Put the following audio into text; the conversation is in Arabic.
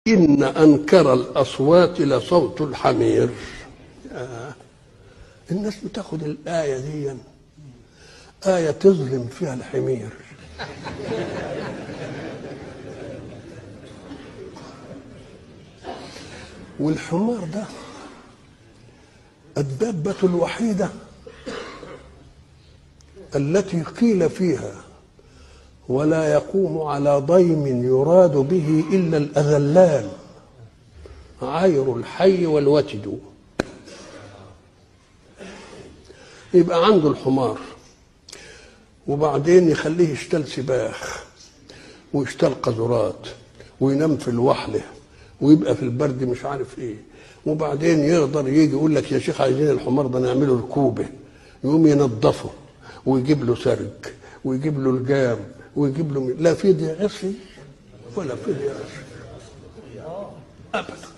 إن أنكر الأصوات لصوت الحمير. الناس بتاخد الآية دي آية تظلم فيها الحمير. والحمار ده الدابة الوحيدة التي قيل فيها ولا يقوم على ضيم يراد به إلا الأذلان عير الحي والوتد. يبقى عنده الحمار وبعدين يخليه يشتل سباخ ويشتل قذرات وينام في الوحله ويبقى في البرد مش عارف ايه، وبعدين يقدر يجي يقول لك يا شيخ عايزين الحمار ده نعمله ركوبه، يقوم ينظفه ويجيب له سرج ويجيب له الجام ويجيب له لا فدية عصي ولا فدية عصي ابدا.